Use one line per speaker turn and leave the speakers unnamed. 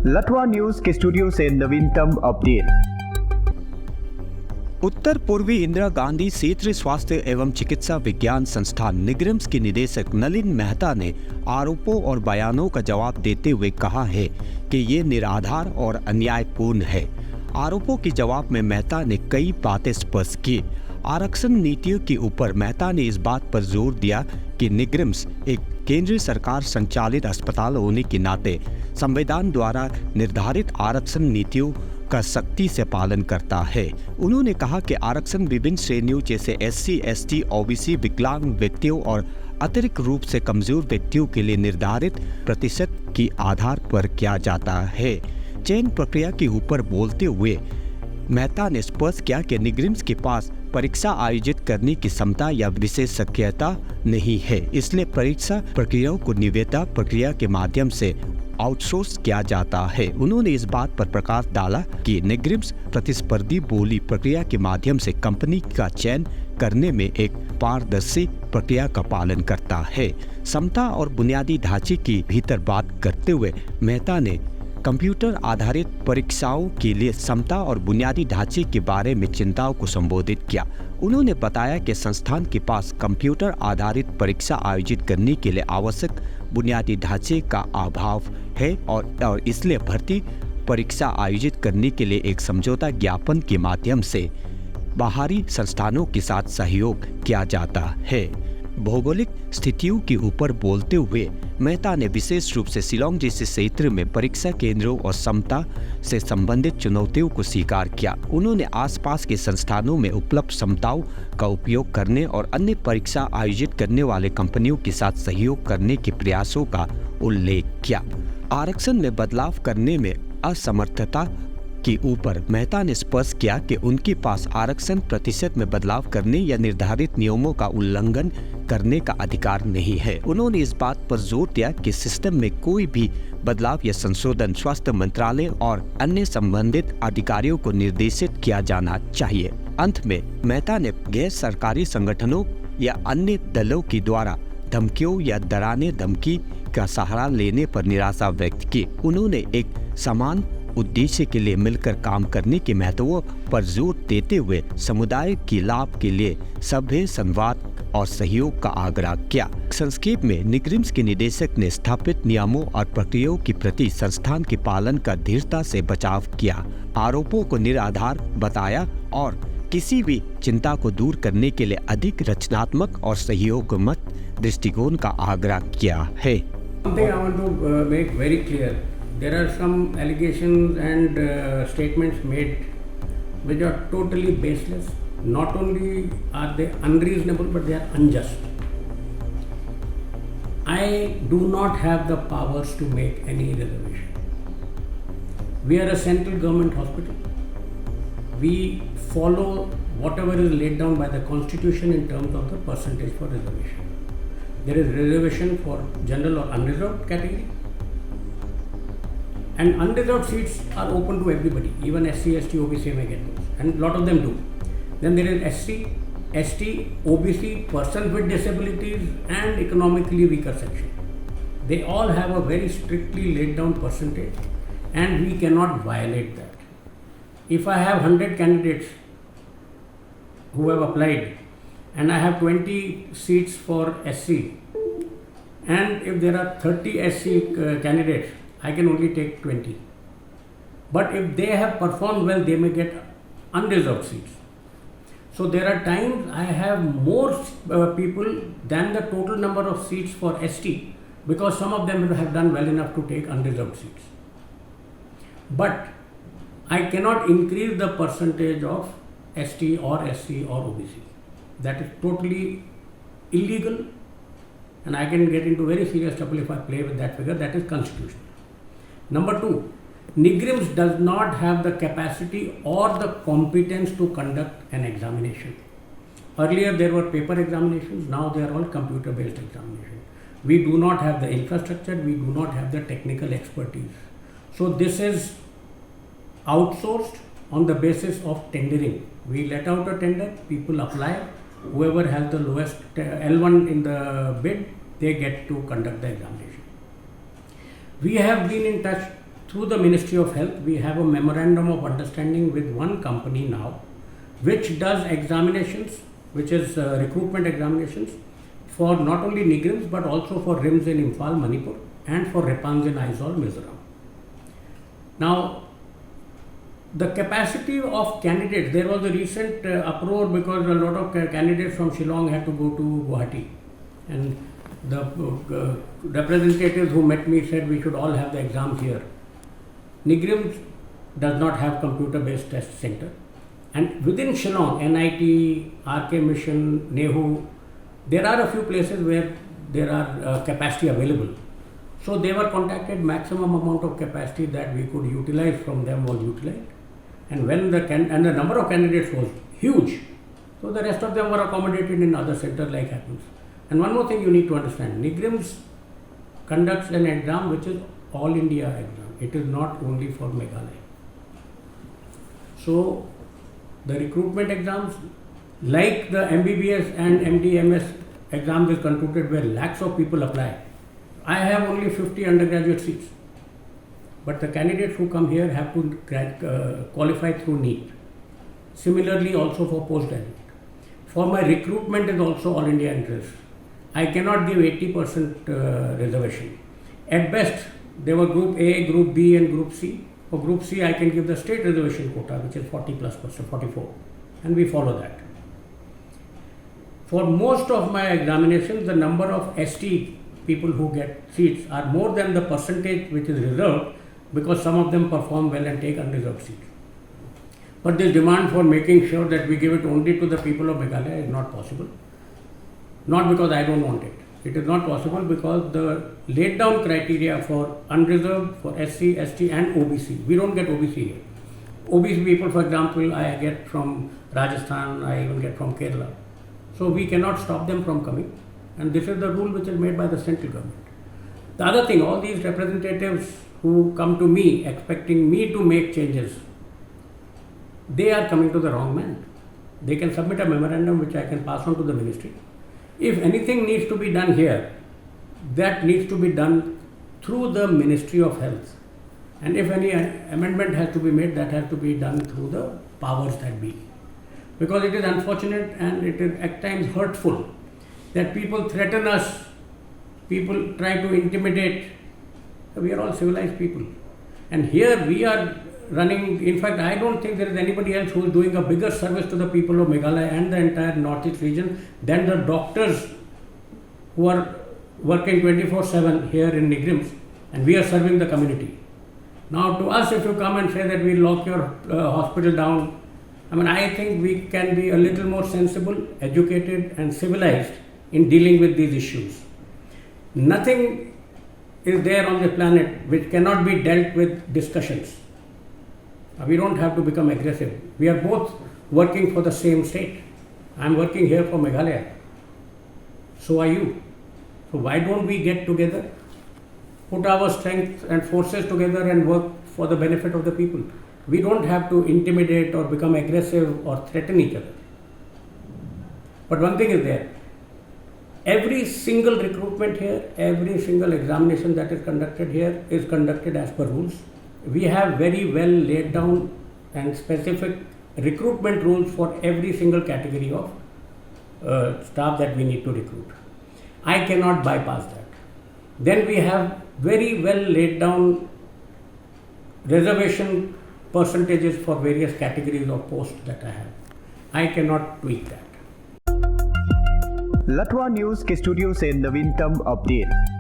लटवा news के studio से नवीनतम अपडेट।
उत्तर पूर्वी इंदिरा गांधी क्षेत्रीय स्वास्थ्य एवं चिकित्सा विज्ञान संस्थान निग्रिम्स के निदेशक नलिन मेहता ने आरोपों और बयानों का जवाब देते हुए कहा है कि ये निराधार और अन्यायपूर्ण है। आरोपों के जवाब में मेहता ने कई बातें स्पष्ट की। आरक्षण नीतियों के ऊपर मेहता ने इस बात पर जोर दिया कि निग्रिम्स एक केंद्रीय सरकार संचालित अस्पताल होने के नाते संविधान द्वारा निर्धारित आरक्षण नीतियों का सख्ती से पालन करता है। उन्होंने कहा कि आरक्षण विभिन्न श्रेणियों जैसे SC, ST, OBC, विकलांग व्यक्तियों और अतिरिक्त रूप से कमजोर व्यक्तियों के लिए निर्धारित प्रतिशत के आधार पर किया जाता है। चयन प्रक्रिया के ऊपर बोलते हुए मेहता ने स्पष्ट किया कि निग्रिम्स के पास परीक्षा आयोजित करने की क्षमता या विशेषज्ञता नहीं है, इसलिए परीक्षा प्रक्रियाओं को निविदा प्रक्रिया के माध्यम से आउटसोर्स किया जाता है। उन्होंने इस बात पर प्रकाश डाला कि निग्रिम्स प्रतिस्पर्धी बोली प्रक्रिया के माध्यम से कंपनी का चयन करने में एक पारदर्शी प्रक्रिया का पालन करता है। क्षमता और बुनियादी ढांचे के भीतर बात करते हुए मेहता ने कंप्यूटर आधारित परीक्षाओं के लिए क्षमता और बुनियादी ढांचे के बारे में चिंताओं को संबोधित किया। उन्होंने बताया कि संस्थान के पास कंप्यूटर आधारित परीक्षा आयोजित करने के लिए आवश्यक बुनियादी ढांचे का अभाव है और इसलिए भर्ती परीक्षा आयोजित करने के लिए एक समझौता ज्ञापन के माध्यम से बाहरी संस्थानों के साथ सहयोग किया जाता है। भौगोलिक स्थितियों के ऊपर बोलते हुए मेहता ने विशेष रूप से शिलांग जैसे क्षेत्र में परीक्षा केंद्रों और क्षमता से संबंधित चुनौतियों को स्वीकार किया। उन्होंने आसपास के संस्थानों में उपलब्ध क्षमताओं का उपयोग करने और अन्य परीक्षा आयोजित करने वाले कंपनियों के साथ सहयोग करने के प्रयासों का उल्लेख किया। आरक्षण में बदलाव करने में असमर्थता के ऊपर मेहता ने स्पष्ट किया कि उनके पास आरक्षण प्रतिशत में बदलाव करने या निर्धारित नियमों का उल्लंघन करने का अधिकार नहीं है। उन्होंने इस बात पर जोर दिया कि सिस्टम में कोई भी बदलाव या संशोधन स्वास्थ्य मंत्रालय और अन्य संबंधित अधिकारियों को निर्देशित किया जाना चाहिए। अंत में मेहता ने गैर सरकारी संगठनों या अन्य दलों के द्वारा धमकियों या डराने धमकी का सहारा लेने पर निराशा व्यक्त की। उन्होंने एक समान उद्देश्य के लिए मिलकर काम करने के महत्व पर जोर देते हुए समुदाय के लाभ के लिए सभ्य संवाद और सहयोग का आग्रह किया। संक्षेप में निग्रिम्स के निदेशक ने स्थापित नियमों और प्रक्रियाओं के प्रति संस्थान के पालन का दृढ़ता से बचाव किया, आरोपों को निराधार बताया और किसी भी चिंता को दूर करने के लिए अधिक रचनात्मक और सहयोगमत दृष्टिकोण का आग्रह किया है।
There are some allegations and statements made which are totally baseless. Not only are they unreasonable, but they are unjust. I do not have the powers to make any reservation. We are a central government hospital. We follow whatever is laid down by the Constitution in terms of the percentage for reservation. There is reservation for general or unreserved category. And unreserved seats are open to everybody, even SC, ST, OBC may get those, and a lot of them do. Then there is SC, ST, OBC, persons with disabilities and economically weaker section. They all have a very strictly laid down percentage and we cannot violate that. If I have 100 candidates who have applied and I have 20 seats for SC, and if there are 30 SC candidates, I can only take 20. But if they have performed well, they may get unreserved seats. So there are times I have more people than the total number of seats for ST because some of them have done well enough to take unreserved seats. But I cannot increase the percentage of ST or SC or OBC. That is totally illegal and I can get into very serious trouble if I play with that figure. That is constitutional. Number two, NEIGRIHMS does not have the capacity or the competence to conduct an examination. Earlier there were paper examinations, now they are all computer based examinations. We do not have the infrastructure, we do not have the technical expertise. So this is outsourced on the basis of tendering. We let out a tender, people apply, whoever has the lowest L1 in the bid, they get to conduct the examination. We have been in touch through the Ministry of Health, we have a memorandum of understanding with one company now, which does examinations, which is recruitment examinations for not only NEIGRIHMS but also for RIMS in Imphal, Manipur, and for REPANS in Aizawl, Mizoram. Now, the capacity of candidates, there was a recent uproar because a lot of candidates from Shillong had to go to Guwahati, and the representatives who met me said we should all have the exams here. NEIGRIHMS does not have computer-based test center, and within Shillong, NIT, RK Mission, NEHU, there are a few places where there are capacity available. So they were contacted, maximum amount of capacity that we could utilize from them was utilized. And when the number of candidates was huge, so the rest of them were accommodated in other centers like happens. And one more thing you need to understand, NEIGRIHMS conducts an exam which is all India exam. It is not only for Meghalaya. So the recruitment exams, like the MBBS and MD/MS exams is concluded where lakhs of people apply. I have only 50 undergraduate seats. But the candidates who come here have to qualify through NEET. Similarly, also for postgraduate. For my recruitment is also all India entrance. I cannot give 80% reservation. At best, there were Group A, Group B, and Group C. For Group C, I can give the state reservation quota, which is 40+%, 44, and we follow that. For most of my examinations, the number of ST people who get seats are more than the percentage which is reserved, because some of them perform well and take unreserved seats. But this demand for making sure that we give it only to the people of Meghalaya is not possible. Not because I don't want it. It is not possible because the laid down criteria for unreserved, for SC, ST and OBC, we don't get OBC here. OBC people, for example, I get from Rajasthan, I even get from Kerala. So we cannot stop them from coming. And this is the rule which is made by the central government. The other thing, all these representatives who come to me expecting me to make changes, they are coming to the wrong man. They can submit a memorandum which I can pass on to the ministry. If anything needs to be done here, that needs to be done through the Ministry of Health. And if any amendment has to be made, that has to be done through the powers that be. Because it is unfortunate and it is at times hurtful that people threaten us, people try to intimidate. We are all civilized people. And here we are running, in fact, I don't think there is anybody else who is doing a bigger service to the people of Meghalaya and the entire Northeast region than the doctors who are working 24/7 here in NEIGRIHMS, and we are serving the community. Now to us, if you come and say that we lock your hospital down, I think we can be a little more sensible, educated and civilized in dealing with these issues. Nothing is there on the planet which cannot be dealt with discussions. We don't have to become aggressive. We are both working for the same state. I am working here for Meghalaya. So are you. So why don't we get together, put our strength and forces together and work for the benefit of the people? We don't have to intimidate or become aggressive or threaten each other. But one thing is there. Every single recruitment here, every single examination that is conducted here is conducted as per rules. We have very well laid down and specific recruitment rules for every single category of staff that we need to recruit. I cannot bypass that. Then we have very well laid down reservation percentages for various categories of posts that I have. I cannot tweak that.
लठवा news के studio से नवीनतम update.